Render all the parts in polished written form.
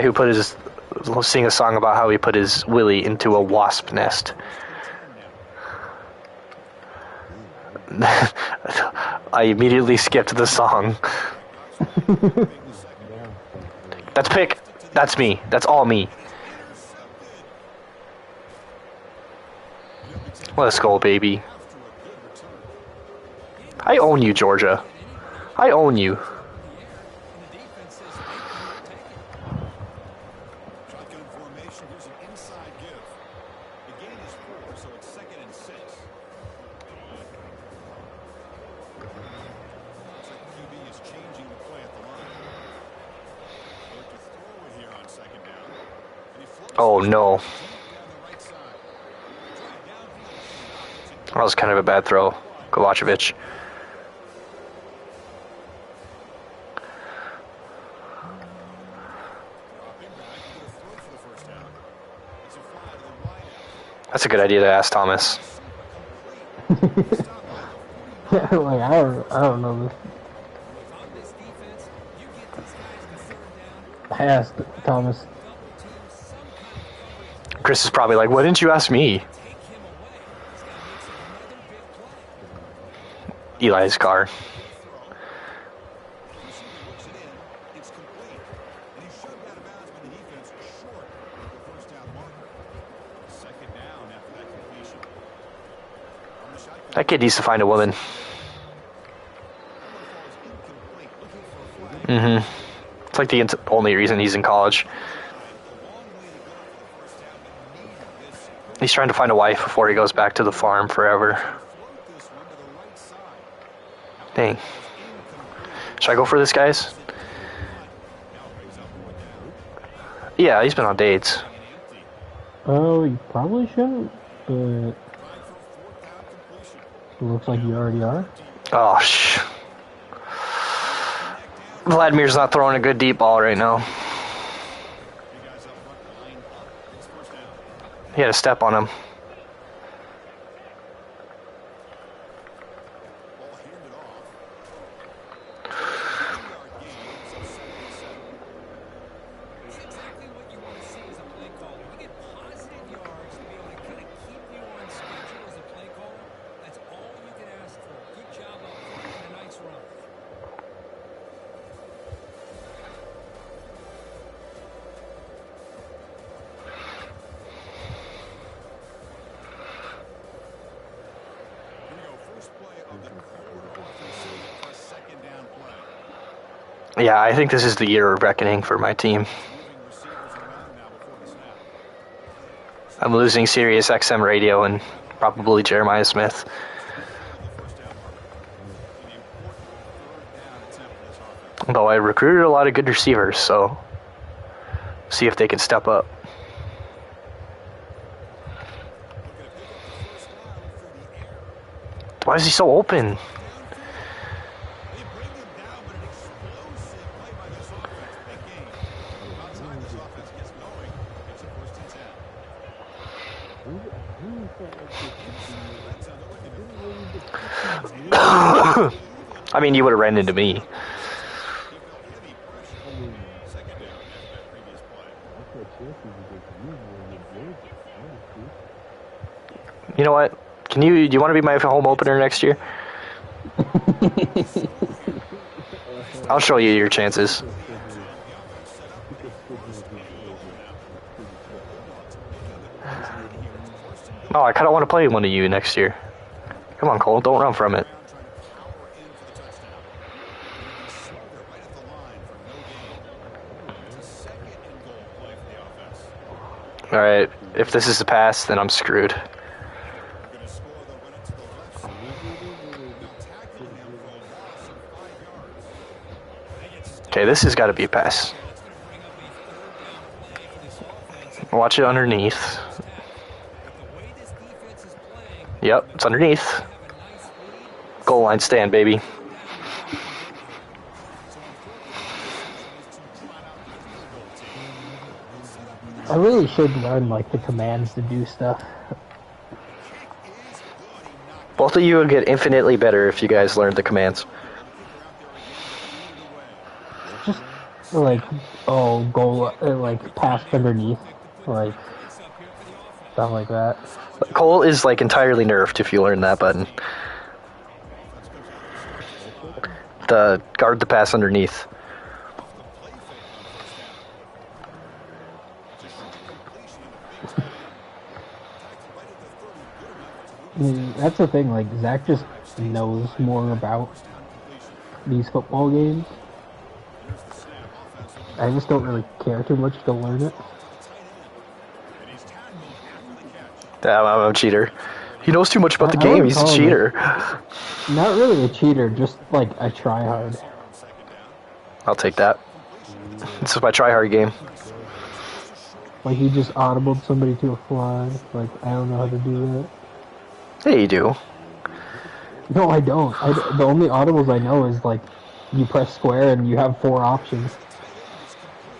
who put his sing a song about how he put his willy into a wasp nest. I immediately skipped the song. That's pick. That's me. That's all me. Let's go, baby. I own you, Georgia. I own you. Oh no. That was kind of a bad throw, Kovacevic. That's a good idea to ask Thomas. Like, I don't know this. I asked Thomas. Chris is probably like, why didn't you ask me? Eli's car. That kid needs to find a woman. It's like the only reason he's in college. He's trying to find a wife before he goes back to the farm forever. Dang. Should I go for this, guys? Yeah, he's been on dates. Oh, you probably shouldn't, but it looks like you already are. Oh, Vladimir's not throwing a good deep ball right now. He had a step on him. Yeah, I think this is the year of reckoning for my team. I'm losing Sirius XM radio and probably Jeremiah Smith. Though I recruited a lot of good receivers, so see if they can step up. Why is he so open? I mean, you would have ran into me. You know what? Do you want to be my home opener next year? I'll show you your chances. Oh, I kind of want to play one of you next year. Come on, Cole, don't run from it. Alright, if this is a pass, then I'm screwed. Okay, this has got to be a pass. Watch it underneath. Yep, it's underneath. Goal line stand, baby. I really should learn, like, the commands to do stuff. Both of you would get infinitely better if you guys learned the commands. like, oh, goal, like, passed underneath, like, stuff like that. Cole is like entirely nerfed if you learn that button. The guard the pass underneath. I mean, that's the thing, like, Zach just knows more about these football games. I just don't really care too much to learn it. Damn, I'm a cheater. He knows too much about the I game. wouldn't He's a call him cheater. Not really a cheater, just like a tryhard. I'll take that. This is my try-hard game. Like, he just audibled somebody to a fly. Like, I don't know how to do that. Yeah, you do. No, I don't. The only audibles I know is, like, you press square and you have 4 options.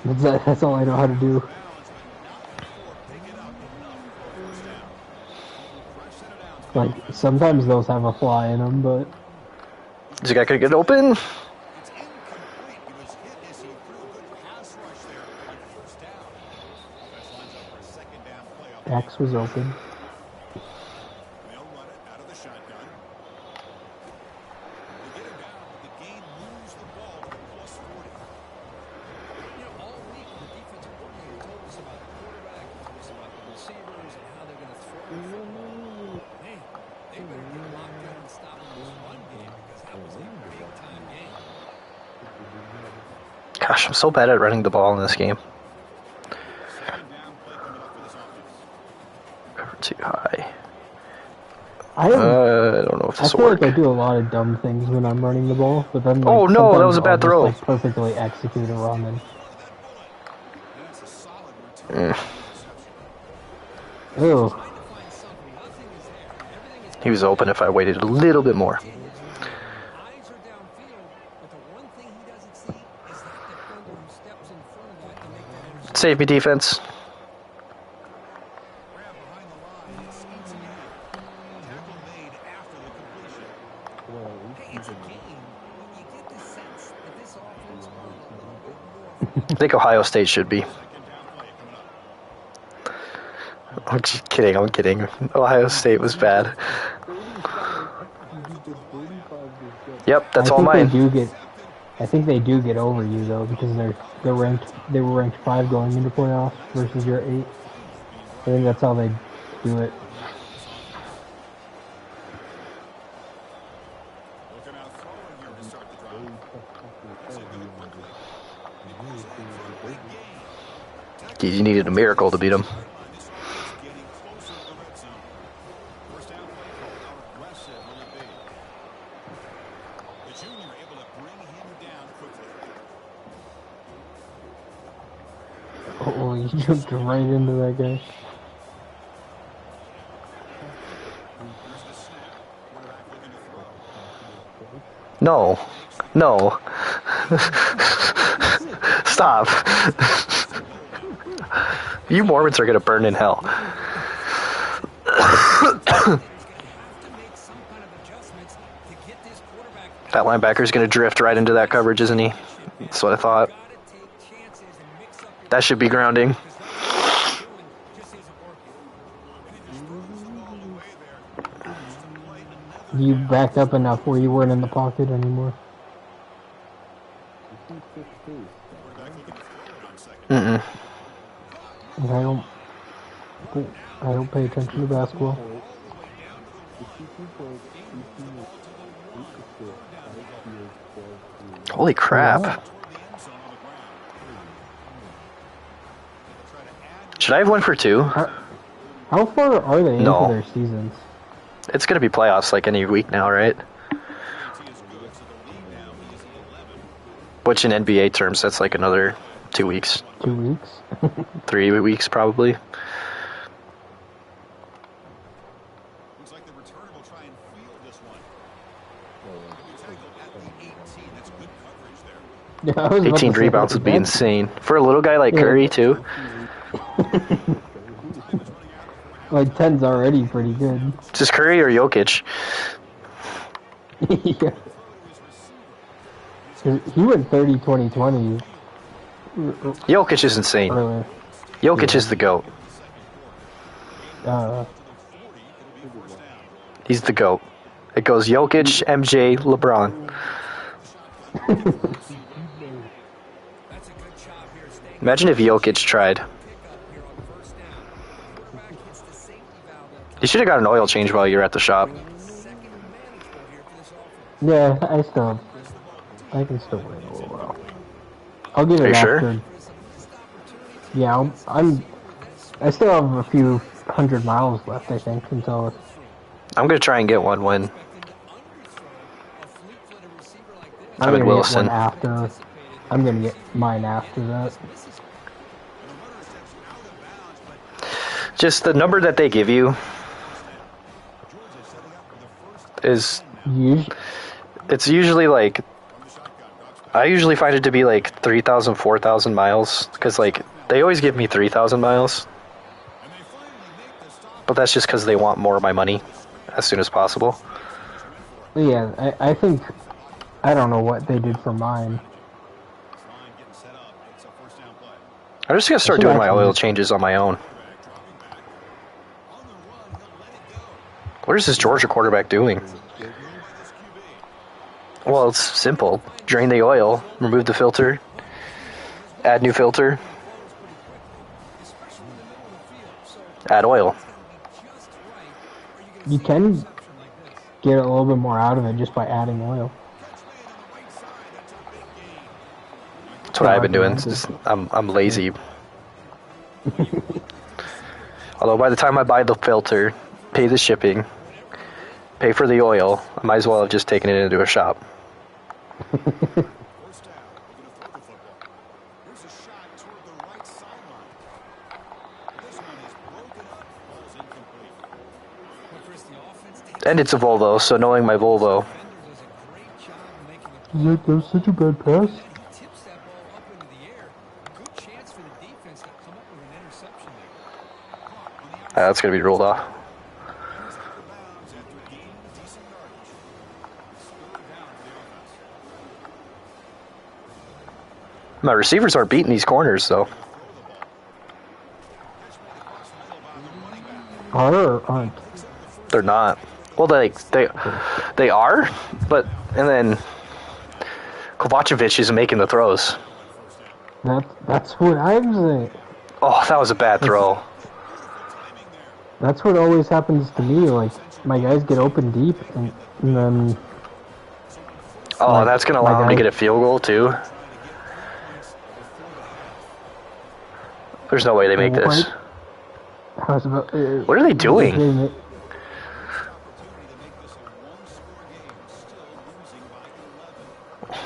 That's all I know how to do. Like, sometimes those have a fly in them, but... Is the guy gonna get open? X was open. Gosh, I'm so bad at running the ball in this game. Cover too high. I don't know if this will feel work. like I do a lot of dumb things when I'm running the ball, but then like, oh no, that was a bad I'll throw. just, like, perfectly execute a run and... Ew. He was open if I waited a little bit more. Save me, defense. I think Ohio State should be. I'm just kidding, I'm kidding. Ohio State was bad. Yep, that's all mine. I think they do get over you though, because they were ranked 5 going into playoffs versus your 8. I think that's how they do it. You needed a miracle to beat him. Oh, you jumped right into that guy. No. No. Stop. You Mormons are gonna burn in hell. That linebacker's gonna drift right into that coverage, isn't he? That's what I thought. That should be grounding. You backed up enough where you weren't in the pocket anymore. Mm-mm. I don't pay attention to basketball. Holy crap. Should I have 1 for 2? How far are they into their seasons? It's going to be playoffs like any week now, right? Which in NBA terms, that's like another 2 weeks. 2 weeks? 3 weeks, probably. Looks like the returner will try and field this one. That's good coverage there. Yeah, 18 rebounds would be insane. For a little guy like Curry, too. Like, 10's already pretty good. Just Curry or Jokic? Yeah. He went 30-20-20 Jokic is insane. earlier. Jokic is the GOAT. He's the GOAT. It goes Jokic, MJ, LeBron. Imagine if Jokic tried. You should have got an oil change while you were at the shop. Yeah, I can still wait a little while. I'll get Are it you sure? after. Yeah, I still have a few 100 miles left, I think, until. I'm gonna try and get one when I'm in gonna Wilson. Get one after. I'm gonna get mine after that. Just the number that they give you is it's usually like I usually find it to be like 3,000, 4,000 miles because like they always give me 3,000 miles, but that's just because they want more of my money as soon as possible. Yeah, I think I don't know what they did for mine. I'm just gonna start doing my oil changes on my own. What is this Georgia quarterback doing? Well, it's simple. Drain the oil, remove the filter, add new filter, add oil. You can get a little bit more out of it just by adding oil. That's what I've been doing. It's just, I'm lazy. Although by the time I buy the filter, pay the shipping, pay for the oil, I might as well have just taken it into a shop. And it's a Volvo, so knowing my Volvo. That was such a bad pass. That's going to be ruled off. My receivers aren't beating these corners, though. Are or aren't? They're not. Well, they are, but and then Kovacevic is making the throws. That's what I'm saying. Oh, that was a bad throw. That's what always happens to me. Like my guys get open deep, and then. Oh, like, that's gonna allow him to get a field goal too. There's no way they make this. I was about, What are they doing?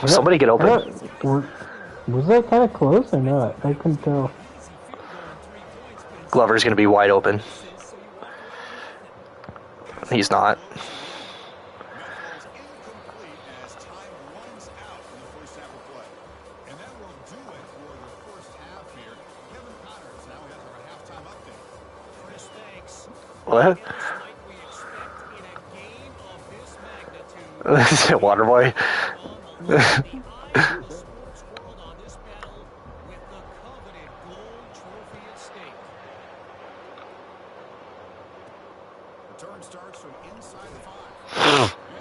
Somebody get open. Was that kind of close or not? I couldn't tell. Glover's gonna be wide open. He's not. What? Waterboy.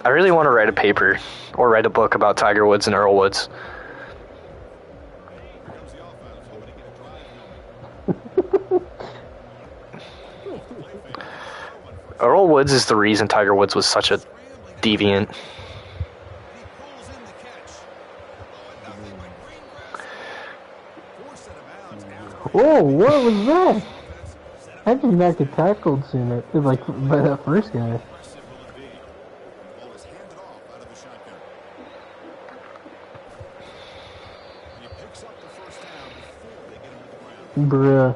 I really want to write a paper or write a book about Tiger Woods and Earl Woods. Earl Woods is the reason Tiger Woods was such a deviant. Whoa, what was that? I did not get tackled sooner, like by that first guy. Bruh.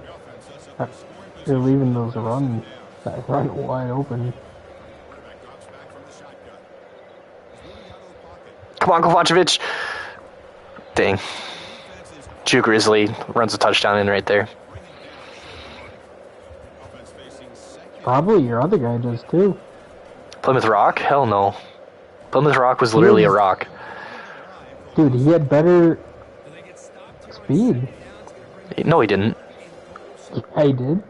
They're leaving those run wide open. Come on, Kovacevic. Dang. Jew Grizzly runs a touchdown in right there. Probably your other guy does too. Plymouth Rock? Hell no. Plymouth Rock was literally a rock. Dude, he had better speed. No, he didn't. Yeah, he did.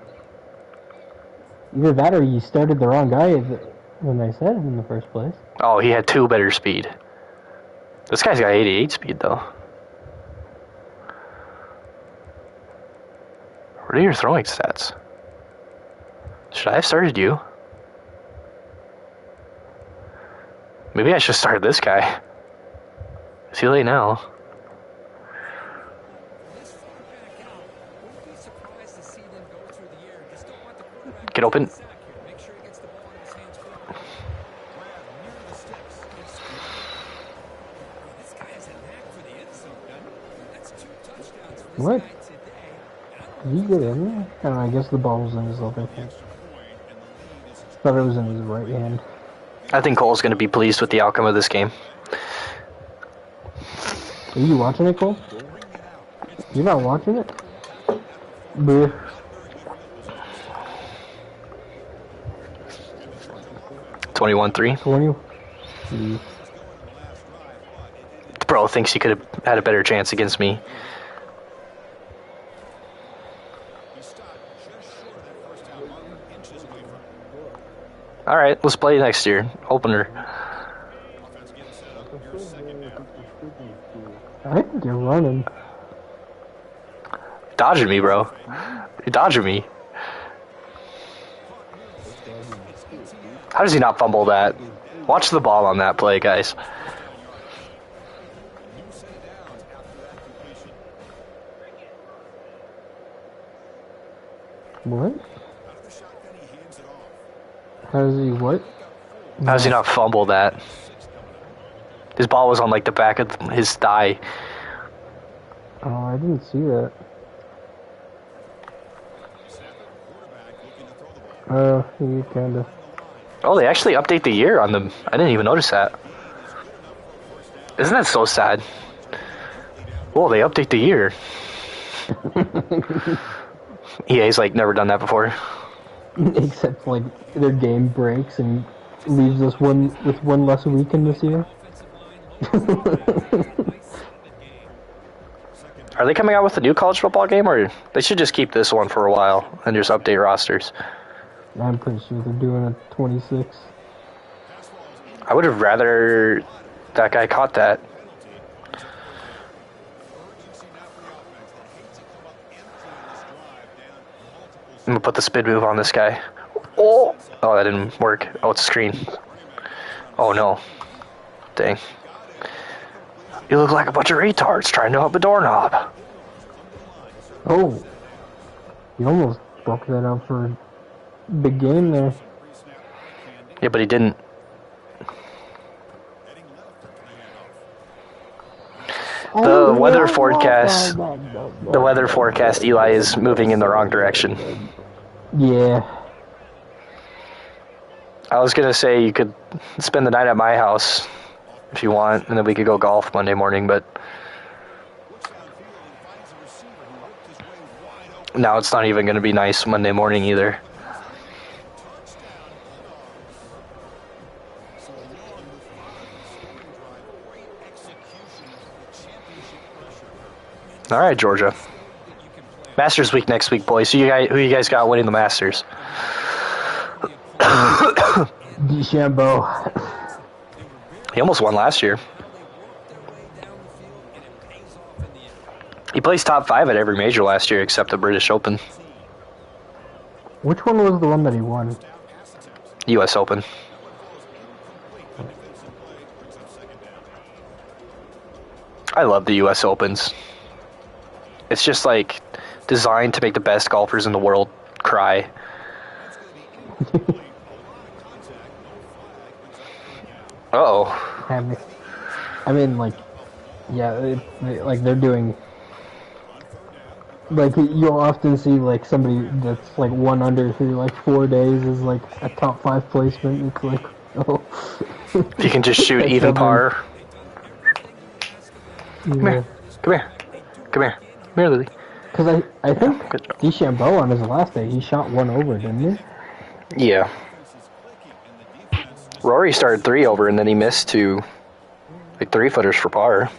Either that or you started the wrong guy when I said it in the first place. Oh, he had 2 better speed. This guy's got 88 speed, though. What are your throwing stats? Should I have started you? Maybe I should start this guy. Is he late now? Get open. What? Did he get in there? Oh, I guess the ball was in his left hand. Thought it was in his right hand. I think Cole's going to be pleased with the outcome of this game. Are you watching it, Cole? You're not watching it? Boo. $21-3. 20. Bro thinks he could have had a better chance against me. All right, let's play next year. Opener. I think you're running. Dodging me, bro. You're dodging me. How does he not fumble that? Watch the ball on that play, guys. What? How does he what? How does he not fumble that? His ball was on like the back of his thigh. Oh, I didn't see that. He kinda. Oh, they actually update the year on them. I didn't even notice that. Isn't that so sad? Oh, they update the year. EA's like never done that before. Except like their game breaks and leaves us with one less weekend this year. Are they coming out with a new college football game, or they should just keep this one for a while and just update rosters? I'm pretty sure they're doing a 26. I would have rather that guy caught that. I'm gonna put the spin move on this guy. Oh, that didn't work. Oh, it's a screen. Oh no. Dang. You look like a bunch of retards trying to help a doorknob. Oh, you almost broke that out for a big game there. Yeah, but he didn't. The weather forecast, Eli is moving in the wrong direction. Yeah. I was gonna say you could spend the night at my house if you want, and then we could go golf Monday morning, but now it's not even gonna be nice Monday morning either. All right, Georgia. Masters week next week, boys. Who you guys got winning the Masters? DeChambeau. He almost won last year. He placed top 5 at every major last year except the British Open. Which one was the one that he won? U.S. Open. I love the U.S. Opens. It's just like designed to make the best golfers in the world cry. Uh-oh. I mean, like, yeah, like they're doing. Like you'll often see like somebody that's like 1 under through like 4 days is like a top 5 placement. It's like, oh. If you can just shoot even par. Come here. Come here. Come here. Come here, Lily. Because I think DeChambeau on his last day, he shot 1 over, didn't he? Yeah. Rory started 3 over and then he missed 2 like 3-footers for par.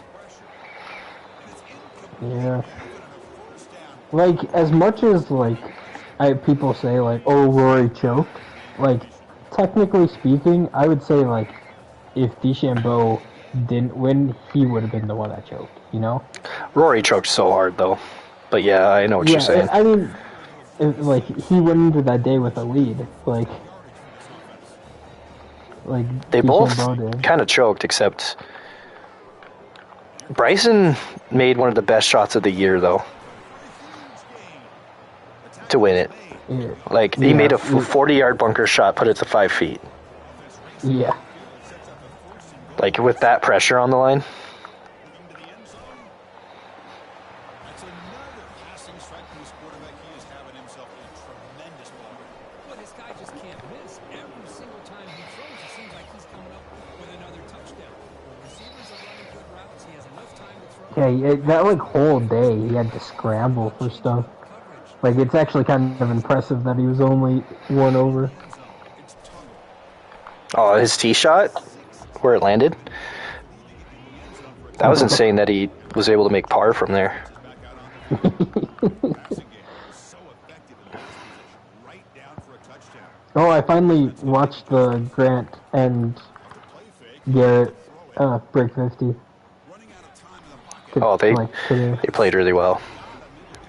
Yeah. like as much as like people say like, oh, Rory choked. Like technically speaking, I would say like if DeChambeau didn't win, he would have been the one that choked. You know? Rory choked so hard though. But yeah, I know what you're saying. I mean, like he went into that day with a lead. Like They both DeChambeau did. kind of choked, except Bryson made one of the best shots of the year, though, to win it. Yeah. Like, he made a 40-yard bunker shot, put it to 5 feet. Yeah. Like, with that pressure on the line. That's another passing strike from this quarterback. He is having himself a tremendous ball. Well, this guy just can't miss. Every single time he throws, it seems like he's coming up with another touchdown. When receivers are running good routes, he has enough time to throw. Yeah, that like whole day he had to scramble for stuff. Like it's actually kind of impressive that he was only one over. Oh, his tee shot, where it landed. That was insane that he was able to make par from there. So effective. Right down for a touchdown. Oh, I finally watched the Grant and Garrett break 50. Running out of time in the pocket. Oh, today. they played really well.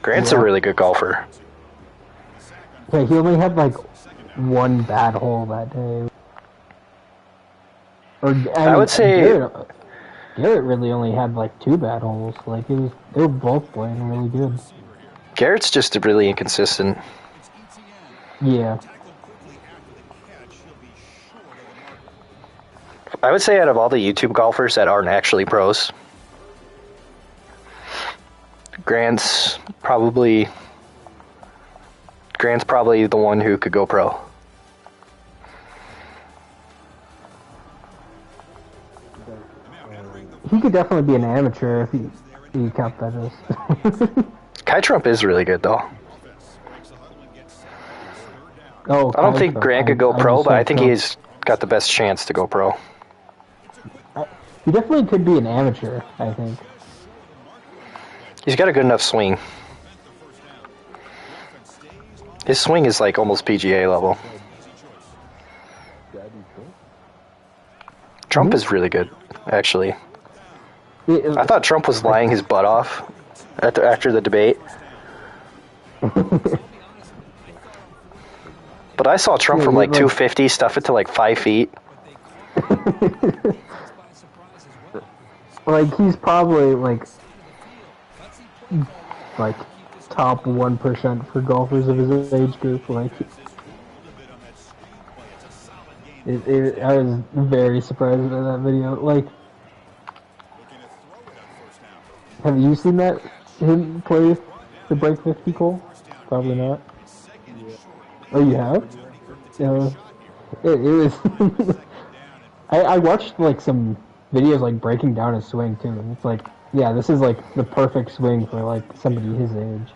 Grant's a Yeah. really good golfer. Yeah, he only had like one bad hole that day. I would say- Garrett really only had like 2 bad holes. Like they were both playing really good. Garrett's just really inconsistent. Yeah. I would say out of all the YouTube golfers that aren't actually pros, Grant's probably the one who could go pro. He could definitely be an amateur if you count that as. Kai Trump is really good though. Oh, I don't think Grant could go pro, but I think he he's got the best chance to go pro. He definitely could be an amateur, I think. He's got a good enough swing. His swing is like almost PGA level. Trump is really good, actually. I thought Trump was lying his butt off after the debate. But I saw Trump from like 250 stuff it to like 5 feet. Like he's probably like top 1% for golfers of his age group. Like I was very surprised by that video. Like, have you seen that him play the break 50 Cole? Probably not. Oh, you have? Yeah. It was. I watched like some videos like breaking down his swing too, and it's like, yeah, this is like the perfect swing for like somebody his age.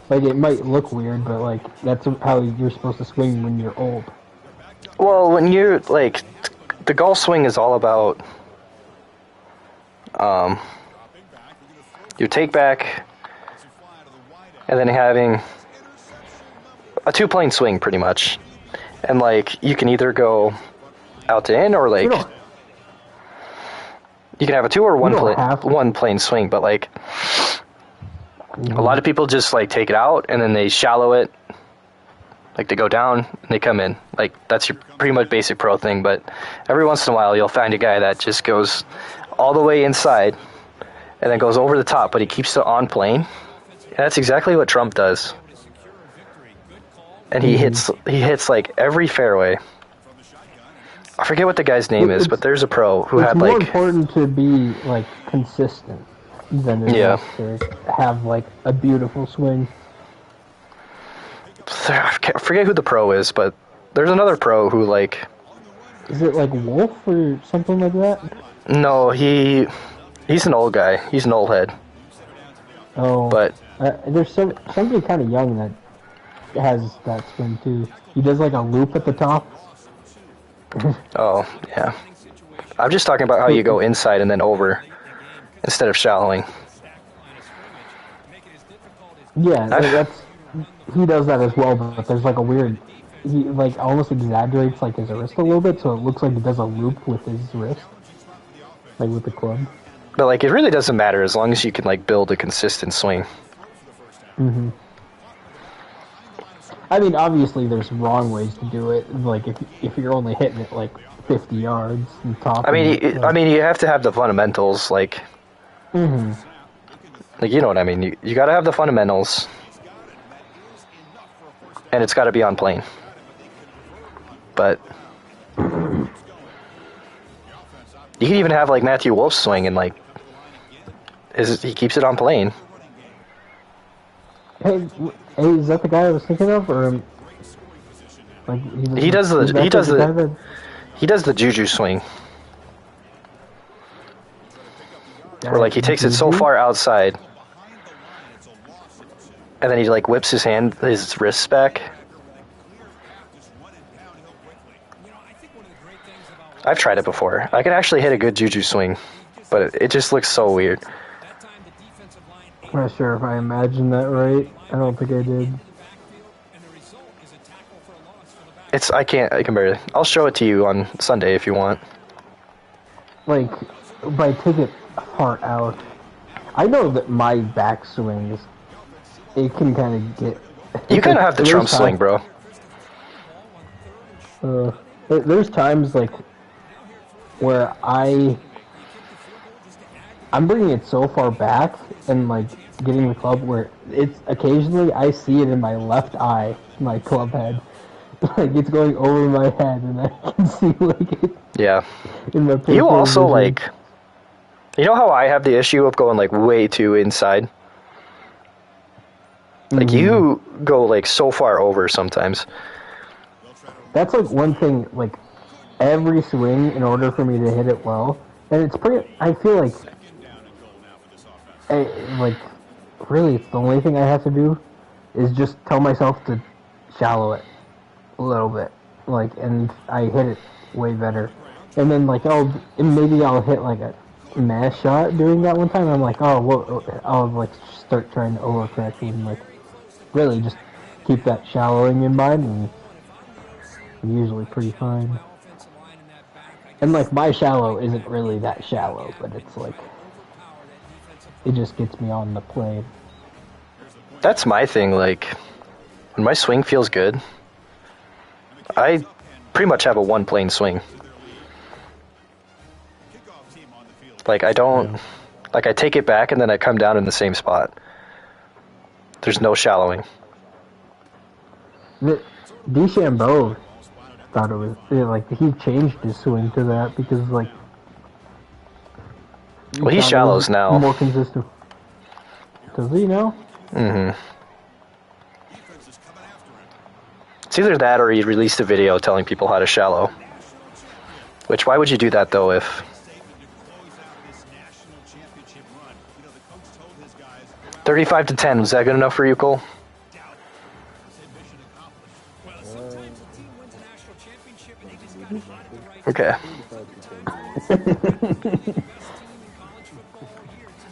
Like it might look weird, but like that's how you're supposed to swing when you're old. Well, when you're like, the golf swing is all about your take back, and then having a 2-plane swing pretty much, and like you can either go out to in or like you can have a 2 or 1 plane swing, but like a lot of people just like take it out and then they shallow it. Like, they go down and they come in. Like, that's your pretty much basic pro thing. But every once in a while, you'll find a guy that just goes all the way inside and then goes over the top, but he keeps it on plane. And that's exactly what Trump does. And he hits like every fairway. I forget what the guy's name is, but there's a pro who had like... It's more important to be like consistent than it is to have like a beautiful swing. I forget who the pro is, but there's another pro who like... Is it like Wolf or something like that? No, he's an old guy. He's an old head. Oh, but there's somebody kind of young that has that swing too. He does like a loop at the top. Oh, yeah. I'm just talking about how you go inside and then over instead of shallowing. Yeah, I've- he does that as well, but there's like a weird, he like almost exaggerates like his wrist a little bit, so it looks like he does a loop with his wrist, like with the club. But like, it really doesn't matter as long as you can like build a consistent swing. Hmm. I mean, obviously there's wrong ways to do it. Like if you're only hitting it like 50 yards and top. I mean, you have to have the fundamentals, like, Hmm. like you know what I mean. You got to have the fundamentals, and it's got to be on plane. But you can even have like Matthew Wolf's swing, and like, he keeps it on plane. Hey, is that the guy I was thinking of, or like He does the- is that he does guy the- that- He does the juju swing, where like he takes it so Juju? far outside, and then he like whips his wrists back. I've tried it before. I can actually hit a good juju swing, but it just looks so weird. That time the defensive line I'm not sure if I imagined that right. I don't think I did. backfield, and the result is a tackle for a loss for the back. I can barely. I'll show it to you on Sunday if you want. Like, but I take it far out. I know that my backswings, it can kind of get. You kind of have the There's Trump time- swing, bro. There's times like where I'm bringing it so far back and like getting the club where it's occasionally I see it in my left eye, my club head, like it's going over my head, and I can see like it Yeah. in my. You peripheral also vision. like, you know how I have the issue of going like way too inside? Like you go like so far over sometimes. That's like one thing, like every swing in order for me to hit it well, and it's pretty. I feel like, like really, it's the only thing I have to do is just tell myself to shallow it a little bit, like, and I hit it way better. And then like and maybe I'll hit like a mash shot doing that one time. I'm like, oh, well, I'll like start trying to overcorrect and like really just keep that shallowing in mind, and I'm usually pretty fine. Offensive line in that back. I And like my shallow isn't really that shallow, but it's like it just gets me on the plane. That's my thing. Like, when my swing feels good, I pretty much have a one plane swing. Like, I don't, like, I take it back and then I come down in the same spot. There's no shallowing. DeChambeau thought it was like he changed his swing to that because like. Well, he thought it shallows was now. More consistent. Does he now? Mm-hmm. It's either that or he released a video telling people how to shallow. Which, why would you do that though if... 35-10, was that good enough for you, Cole? Well, sometimes a team wins a national championship and they just got to hit it the right Okay.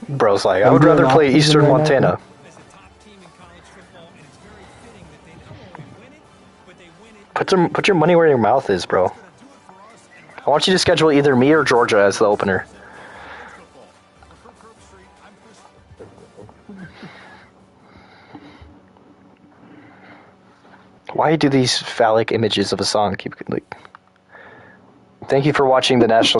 time. Bro's like, I would rather play Eastern Montana. As a top team in college football, and it's very fitting that they not only win it, but they win it. Put your money where your mouth is, bro. I want you to schedule either me or Georgia as the opener. Why do these phallic images of a song keep like? Thank you for watching the national